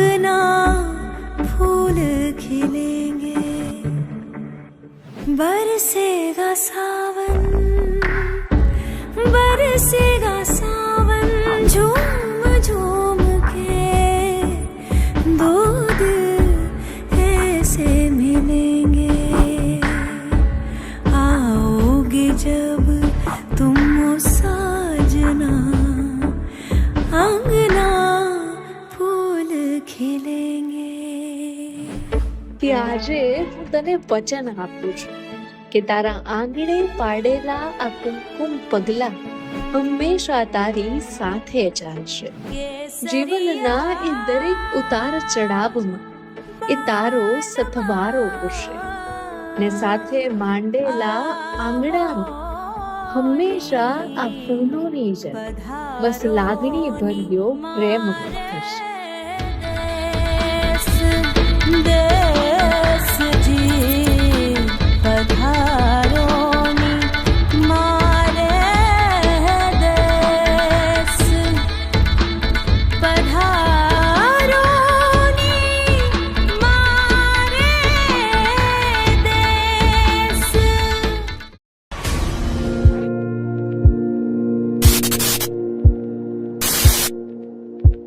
आंगना फूल खिलेंगे, बरसेगा सावन, बरसेगा सावन, झूम झूम के दो दिल ऐसे मिलेंगे। आओगे जब तुम ओ साजना, आंगना फूल खिलेंगे। ત્યારે હું તને વચન આપું છું કે તારા આંગણે પાડેલા આ કુમકુમ પગલા હંમેશા તારી સાથે ચાલશે. જીવનના એ દરેક ઉતાર ચઢાવમાં એ તારો સથવારો કરશે ને સાથે માંડેલા આંગણામાં હંમેશા આ ફૂલોની જેમ બસ લાગણી ભર્યો પ્રેમ થશે.